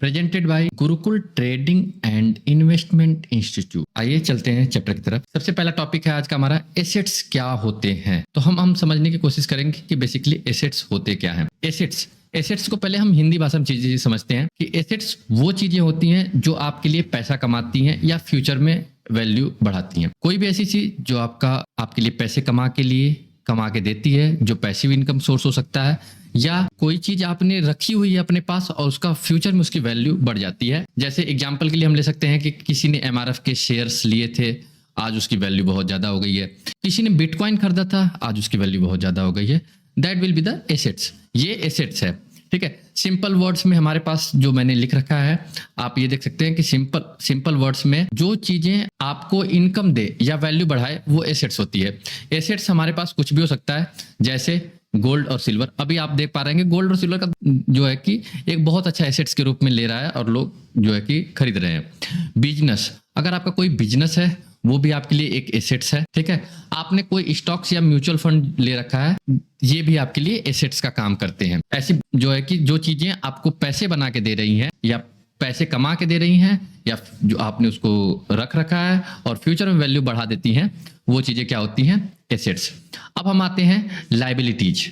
Presented by Gurukul trading and investment institute. आइए चलते हैं चैप्टर की तरफ। सबसे पहला टॉपिक है आज का हमारा, एसेट्स क्या होते हैं। तो हम समझने की कोशिश करेंगे कि बेसिकली एसेट्स होते क्या हैं। एसेट्स को पहले हम हिंदी भाषा में चीजें समझते हैं कि एसेट्स वो चीजें होती हैं जो आपके लिए पैसा कमाती हैं या फ्यूचर में वैल्यू बढ़ाती हैं। कोई भी ऐसी चीज जो आपके लिए पैसे कमा के देती है, जो पैसिव इनकम सोर्स हो सकता है, या कोई चीज आपने रखी हुई है अपने पास और उसका फ्यूचर में उसकी वैल्यू बढ़ जाती है। जैसे एग्जांपल के लिए हम ले सकते हैं कि किसी ने एमआरएफ के शेयर्स लिए थे, आज उसकी वैल्यू बहुत ज्यादा हो गई है। किसी ने बिटकॉइन खरीदा था, आज उसकी वैल्यू बहुत ज्यादा हो गई है। That will be the assets. ये एसेट्स है, ठीक है। सिंपल वर्ड्स में हमारे पास जो मैंने लिख रखा है, आप ये देख सकते हैं कि सिंपल वर्ड्स में जो चीजें आपको इनकम दे या वैल्यू बढ़ाए वो एसेट्स होती है। एसेट्स हमारे पास कुछ भी हो सकता है, जैसे गोल्ड और सिल्वर। अभी आप देख पा रहे हैं कि गोल्ड और सिल्वर का जो है कि एक बहुत अच्छा एसेट्स के रूप में ले रहा है और लोग जो है कि खरीद रहे हैं। बिजनेस, अगर आपका कोई बिजनेस है वो भी आपके लिए एक एसेट्स है, ठीक है। आपने कोई स्टॉक्स या म्यूचुअल फंड ले रखा है, ये भी आपके लिए एसेट्स का काम करते हैं। ऐसी जो है कि जो चीजें आपको पैसे बना के दे रही हैं या पैसे कमा के दे रही हैं या जो आपने उसको रख रखा है और फ्यूचर में वैल्यू बढ़ा देती हैं, वो चीजें क्या होती हैं, एसेट्स। अब हम आते हैं लायबिलिटीज।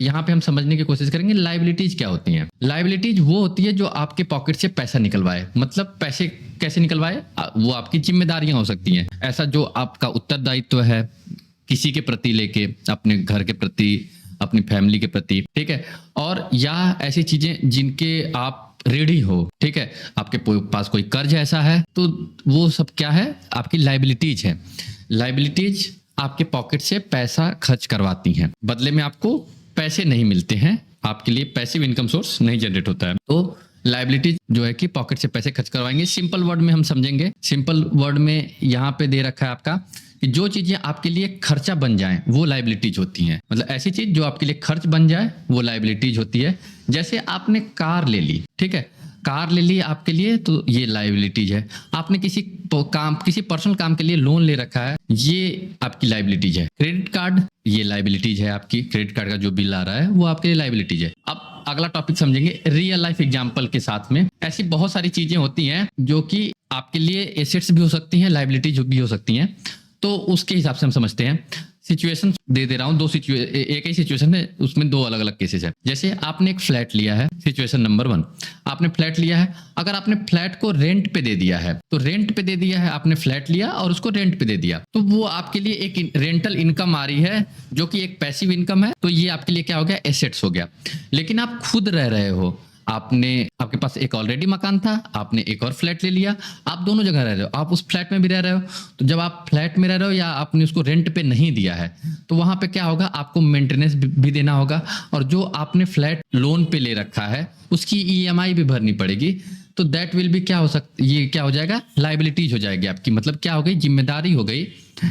यहाँ पे हम समझने की कोशिश करेंगे लायबिलिटीज क्या होती हैं। लायबिलिटीज वो होती है जो आपके पॉकेट से पैसा निकलवाए। मतलब पैसे कैसे निकलवाए, वो आपकी जिम्मेदारियां हो सकती हैं। ऐसा जो आपका उत्तरदायित्व है किसी के प्रति लेके, अपने घर के प्रति, अपनी फैमिली के प्रति, ठीक है। और या ऐसी चीजें जिनके आप रेडी हो, ठीक है। आपके पास कोई कर्ज ऐसा है तो वो सब क्या है, आपकी लायबिलिटीज है। लायबिलिटीज आपके पॉकेट से पैसा खर्च करवाती हैं, बदले में आपको पैसे नहीं मिलते हैं, आपके लिए पैसिव इनकम सोर्स नहीं जनरेट होता है। तो लायबिलिटी जो है कि पॉकेट से पैसे खर्च करवाएंगे। सिंपल वर्ड में हम समझेंगे, सिंपल वर्ड में यहाँ पे दे रखा है आपका कि जो चीजें आपके लिए खर्चा बन जाए वो लायबिलिटीज होती हैं। मतलब ऐसी चीज जो आपके लिए खर्च बन जाए वो लायबिलिटीज होती है। जैसे आपने कार ले ली, ठीक है, कार ले ली आपके लिए, तो ये लायबिलिटीज है। आपने किसी पर्सनल काम के लिए लोन ले रखा है, ये आपकी लायबिलिटीज है। क्रेडिट कार्ड, ये लायबिलिटीज है आपकी। क्रेडिट कार्ड का जो बिल आ रहा है वो आपके लिए लायबिलिटीज है। अब अगला टॉपिक समझेंगे रियल लाइफ एग्जांपल के साथ में। ऐसी बहुत सारी चीजें होती हैं जो कि आपके लिए एसेट्स भी हो सकती हैं, लायबिलिटीज भी हो सकती हैं। तो उसके हिसाब से हम समझते हैं। सिचुएशन दे रहा हूं, एक ही सिचुएशन है, उसमें दो अलग अलग केसेस है। जैसे आपने एक फ्लैट लिया है, सिचुएशन नंबर 1, आपने फ्लैट लिया है। अगर आपने फ्लैट को रेंट पे दे दिया है, तो रेंट पे दे दिया है, आपने फ्लैट लिया और उसको रेंट पे दे दिया, तो वो आपके लिए एक रेंटल इनकम आ रही है जो कि एक पैसिव इनकम है। तो ये आपके लिए क्या हो गया, एसेट्स हो गया। लेकिन आप खुद रह रहे हो, आपके पास एक ऑलरेडी मकान था, आपने एक और फ्लैट ले लिया, आप दोनों जगह रह रहे हो, आप उस फ्लैट में भी रह रहे हो। तो जब आप फ्लैट में रह रहे हो या आपने उसको रेंट पे नहीं दिया है, तो वहां पे क्या होगा, आपको मेंटेनेंस भी देना होगा और जो आपने फ्लैट लोन पे ले रखा है उसकी ईएमआई भी भरनी पड़ेगी। तो दैट विल भी ये क्या हो जाएगा, लायबिलिटीज हो जाएगी आपकी। मतलब क्या हो गई, जिम्मेदारी हो गई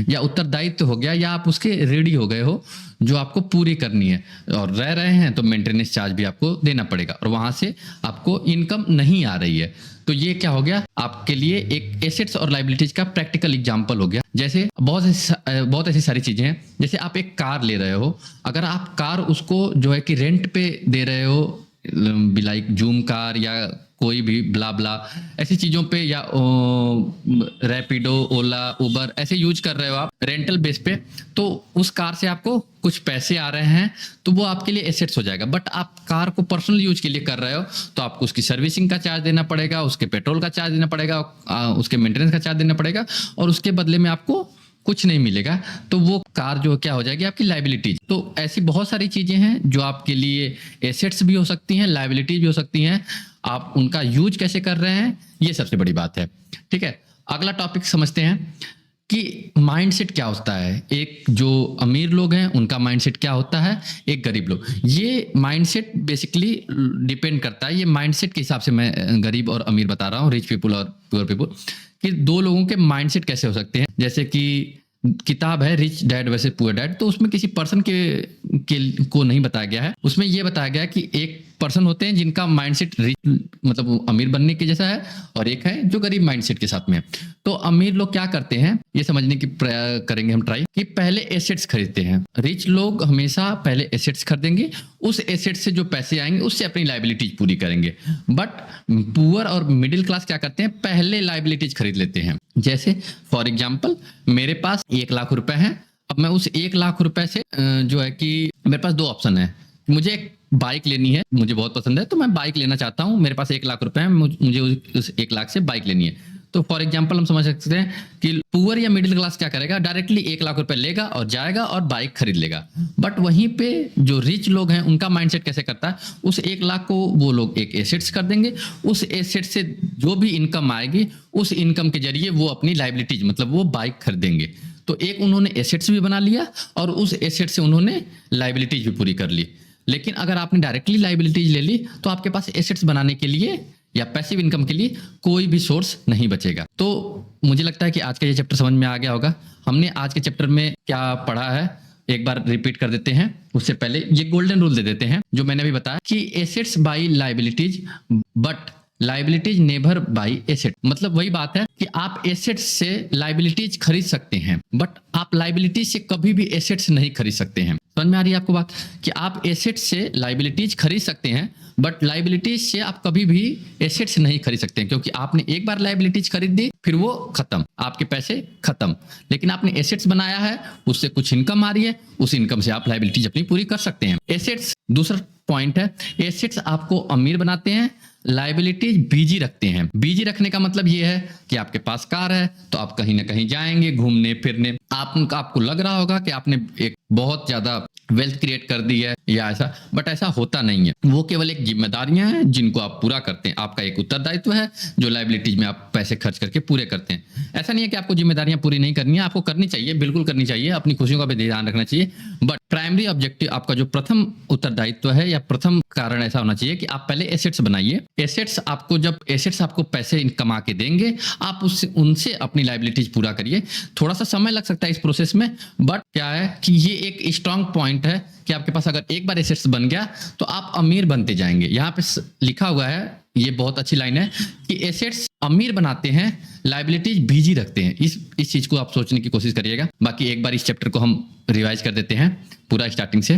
या उत्तरदायित्व हो गया, या आप उसके रेडी हो गए हो जो आपको पूरी करनी है। और रह रहे हैं तो मेंटेनेंस चार्ज भी आपको देना पड़ेगा और वहां से आपको इनकम नहीं आ रही है। तो ये क्या हो गया, आपके लिए एक एसेट्स और लायबिलिटीज का प्रैक्टिकल एग्जांपल हो गया। जैसे बहुत ऐसी सारी चीजें हैं। जैसे आप एक कार ले रहे हो, अगर आप कार उसको जो है कि रेंट पे दे रहे हो, लाइक जूम कार या कोई भी ब्ला ऐसी चीजों पे, या रैपिडो, ओला, उबर ऐसे यूज कर रहे हो आप रेंटल बेस पे, तो उस कार से आपको कुछ पैसे आ रहे हैं, तो वो आपके लिए एसेट्स हो जाएगा। बट आप कार को पर्सनल यूज के लिए कर रहे हो, तो आपको उसकी सर्विसिंग का चार्ज देना पड़ेगा, उसके पेट्रोल का चार्ज देना पड़ेगा, उसके मेंटेनेंस का चार्ज देना पड़ेगा, और उसके बदले में आपको कुछ नहीं मिलेगा। तो वो कार जो क्या हो जाएगी, आपकी लायबिलिटी। तो ऐसी बहुत सारी चीजें हैं जो आपके लिए एसेट्स भी हो सकती हैं, लायबिलिटीज भी हो सकती हैं। आप उनका यूज कैसे कर रहे हैं, ये सबसे बड़ी बात है, ठीक है। अगला टॉपिक समझते हैं कि माइंडसेट क्या होता है। एक जो अमीर लोग हैं उनका माइंडसेट क्या होता है, एक गरीब लोग। ये माइंडसेट बेसिकली डिपेंड करता है, ये माइंडसेट के हिसाब से मैं गरीब और अमीर बता रहा हूँ, रिच पीपल और पुअर पीपल, कि दो लोगों के माइंडसेट कैसे हो सकते हैं। जैसे कि किताब है rich dad versus poor dad, तो उसमें किसी पर्सन को नहीं बताया गया है, उसमें यह बताया गया है कि एक पर्सन होते हैं जिनका माइंडसेट रिच मतलब अमीर बनने के जैसा है, और एक है जो गरीब माइंडसेट के साथ में है। तो अमीर लोग क्या करते हैं ये समझने की करेंगे हम ट्राई कि पहले एसेट्स खरीदते हैं। रिच लोग हमेशा पहले एसेट्स खरीदेंगे, उस एसेट से जो पैसे आएंगे उससे अपनी लाइबिलिटीज पूरी करेंगे। बट पुअर और मिडिल क्लास क्या करते हैं, पहले लाइबिलिटीज खरीद लेते हैं। जैसे फॉर एग्जाम्पल मेरे पास 1 लाख रुपए हैं, अब मैं उस 1 लाख रुपए से जो है कि मेरे पास 2 ऑप्शन है। मुझे एक बाइक लेनी है, मुझे बहुत पसंद है, तो मैं बाइक लेना चाहता हूँ। मेरे पास 1 लाख रुपए है, मुझे उस 1 लाख से बाइक लेनी है। तो फॉर एग्जाम्पल हम समझ सकते हैं कि पुअर या मिडिल क्लास क्या करेगा, डायरेक्टली 1 लाख रुपए लेगा और जाएगा और बाइक खरीद लेगा। बट वहीं पे जो रिच लोग हैं उनका माइंडसेट कैसे करता है, उस 1 लाख को वो लोग एक एसेट्स कर देंगे, उस एसेट से जो भी इनकम आएगी उस इनकम के जरिए वो अपनी लाइबिलिटीज मतलब वो बाइक खरीदेंगे। तो एक उन्होंने एसेट्स भी बना लिया और उस एसेट से उन्होंने लाइबिलिटीज भी पूरी कर ली। लेकिन अगर आपने डायरेक्टली लाइबिलिटीज ले ली तो आपके पास एसेट्स बनाने के लिए या पैसिव इनकम के लिए कोई भी सोर्स नहीं बचेगा। तो मुझे लगता है कि आज का ये चैप्टर समझ में आ गया होगा। हमने आज के चैप्टर में क्या पढ़ा है एक बार रिपीट कर देते हैं। उससे पहले ये गोल्डन रूल दे देते हैं जो मैंने अभी बताया कि assets by liabilities but liabilities never by asset. मतलब वही बात है कि आप एसेट्स से लाइबिलिटीज खरीद सकते हैं बट आप लाइबिलिटीज से कभी भी एसेट्स नहीं खरीद सकते हैं। समझ में आ रही है आपको बात कि आप एसेट्स से लाइबिलिटीज खरीद सकते हैं बट लाइबिलिटीज से आप कभी भी एसेट्स नहीं खरीद सकते हैं, क्योंकि आपने एक बार लाइबिलिटीज खरीद दी फिर वो खत्म, आपके पैसे खत्म। लेकिन आपने एसेट्स बनाया है, उससे कुछ इनकम आ रही है, उस इनकम से आप लाइबिलिटीज अपनी पूरी कर सकते हैं। एसेट्स दूसरा पॉइंट है, एसेट्स आपको अमीर बनाते हैं, लाइबिलिटीज बीजी रखते हैं। बीजी रखने का मतलब ये है कि आपके पास कार है तो आप कहीं ना कहीं जाएंगे घूमने फिरने, आपको लग रहा होगा कि आपने एक बहुत ज्यादा वेल्थ क्रिएट कर दी है या ऐसा, बट ऐसा होता नहीं है। वो केवल एक जिम्मेदारियां हैं जिनको आप पूरा करते हैं। आपका एक उत्तरदायित्व है जो लाइबिलिटीज में आप पैसे खर्च करके पूरे करते हैं। ऐसा नहीं है कि आपको जिम्मेदारियां पूरी नहीं करनी है, आपको करनी चाहिए, बिल्कुल करनी चाहिए, अपनी खुशियों का भी ध्यान रखना चाहिए। बट प्राइमरी ऑब्जेक्टिव आपका जो प्रथम उत्तरदायित्व है या प्रथम कारण ऐसा होना चाहिए कि आप पहले एसेट्स बनाइए। एसेट्स आपको पैसे कमा के देंगे, आप उनसे अपनी लाइबिलिटीज पूरा करिए। थोड़ा सा समय लग सकता है इस प्रोसेस में, बट क्या है कि ये एक स्ट्रांग पॉइंट है कि आपके पास अगर एक बार एसेट्स बन गया तो आप अमीर बनते जाएंगे। यहाँ पे लिखा हुआ है, ये बहुत अच्छी लाइन है कि एसेट्स अमीर बनाते हैं, लाइबिलिटीज बीजी रखते हैं। इस चीज को आप सोचने की कोशिश करिएगा। बाकी एक बार इस चैप्टर को हम रिवाइज कर देते हैं पूरा स्टार्टिंग से।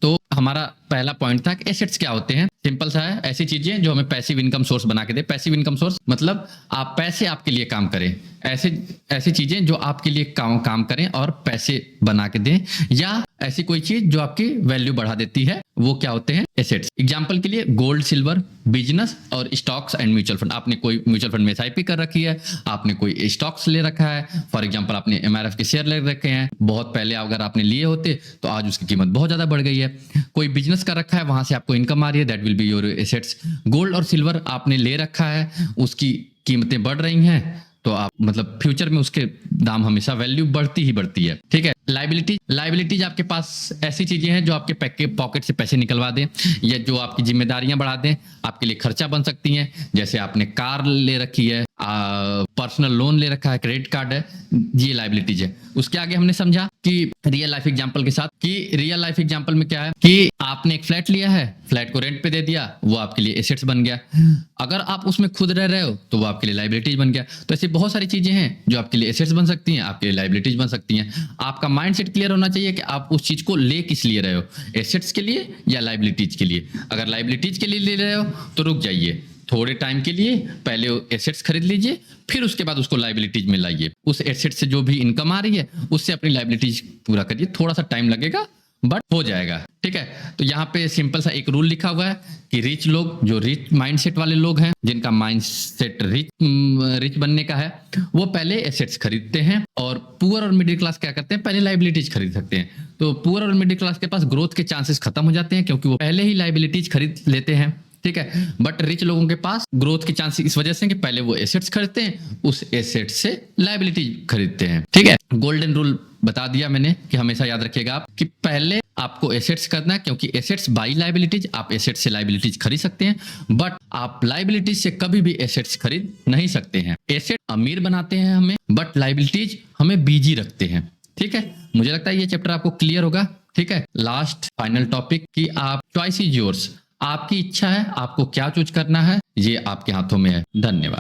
तो हमारा पहला पॉइंट था कि एसेट्स क्या होते हैं। सिंपल सा है, ऐसी चीजें जो हमें पैसिव इनकम सोर्स बना के दे। पैसिव इनकम सोर्स मतलब आप पैसे आपके लिए काम करें, ऐसी चीजें जो आपके लिए काम करें और पैसे बना के दें, या ऐसी कोई चीज जो आपकी वैल्यू बढ़ा देती है, वो क्या होते हैं, एसेट्स। एग्जांपल के लिए गोल्ड, सिल्वर, बिजनेस और स्टॉक्स एंड म्यूचुअल फंड। आपने कोई म्यूचुअल फंड में एसआईपी कर रखी है, आपने कोई स्टॉक्स ले रखा है, फॉर एग्जांपल आपने एमआरएफ के शेयर ले रखे हैं, बहुत पहले अगर आपने लिए होते तो आज उसकी कीमत बहुत ज्यादा बढ़ गई है। कोई बिजनेस कर रखा है, वहां से आपको इनकम आ रही है, that will be your assets. Gold और सिल्वर आपने ले रखा है, उसकी कीमतें बढ़ रही हैं, तो आप मतलब फ्यूचर में उसके दाम हमेशा वैल्यू बढ़ती ही बढ़ती है। ठीक है। लाइबिलिटीज आपके पास ऐसी चीजें हैं जो आपके पॉकेट से पैसे निकलवा दें या जो आपकी जिम्मेदारियां बढ़ा दें, आपके लिए खर्चा बन सकती हैं। जैसे आपने कार ले रखी है, पर्सनल लोन ले रखा है, क्रेडिट कार्ड है, ये लाइबिलिटीज है। उसके आगे हमने समझा कि रियल लाइफ एग्जांपल के साथ कि रियल लाइफ एग्जांपल में क्या है कि आपने एक फ्लैट लिया है, फ्लैट को रेंट पे दे दिया, वो आपके लिए एसेट्स बन गया। अगर आप उसमें खुद रह रहे हो तो वो आपके लिए लाइबिलिटीज बन गया। तो ऐसी बहुत सारी चीजें हैं जो आपके लिए एसेट्स बन सकती हैं, आपके लिए लाइबिलिटीज बन सकती हैं। आपका माइंडसेट क्लियर होना चाहिए कि आप उस चीज को ले किस लिए रहे हो, एसेट्स के लिए या लाइबिलिटीज के लिए। अगर लाइबिलिटीज के लिए ले रहे हो तो रुक जाइए, थोड़े टाइम के लिए पहले एसेट्स खरीद लीजिए, फिर उसके बाद उसको लाइबिलिटीज में लाइए। उस एसेट से जो भी इनकम आ रही है उससे अपनी लाइबिलिटीज पूरा करिए। थोड़ा सा टाइम लगेगा बट हो जाएगा। ठीक है। तो यहाँ पे सिंपल सा एक रूल लिखा हुआ है कि रिच लोग, जो रिच माइंडसेट वाले लोग हैं, जिनका माइंडसेट रिच बनने का है, वो पहले एसेट्स खरीदते हैं, और पुअर और मिडिल क्लास क्या करते हैं, पहले लाइबिलिटीज खरीद सकते हैं। तो पुअर और मिडिल क्लास के पास ग्रोथ के चांसेस खत्म हो जाते हैं क्योंकि वो पहले ही लाइबिलिटीज खरीद लेते हैं। ठीक है। बट रिच लोगों के पास ग्रोथ के चांसेस इस वजह से कि पहले वो एसेट्स खरीदते हैं, उस एसेट्स से लाइबिलिटीज खरीदते हैं। ठीक है। गोल्डन रूल बता दिया मैंने कि हमेशा याद रखिएगा आप कि पहले आपको एसेट्स करना है, क्योंकि एसेट्स बाई लाइबिलिटीज, आप एसेट्स से लाइबिलिटीज खरीद सकते हैं बट आप लाइबिलिटीज से कभी भी एसेट्स खरीद नहीं सकते हैं। एसेट अमीर बनाते हैं हमें, बट लाइबिलिटीज हमें बीजी रखते हैं। ठीक है। मुझे लगता है ये चैप्टर आपको क्लियर होगा। ठीक है। लास्ट फाइनल टॉपिक कि आप चॉइस इज योर्स, आपकी इच्छा है, आपको क्या चूज करना है, ये आपके हाथों में है। धन्यवाद।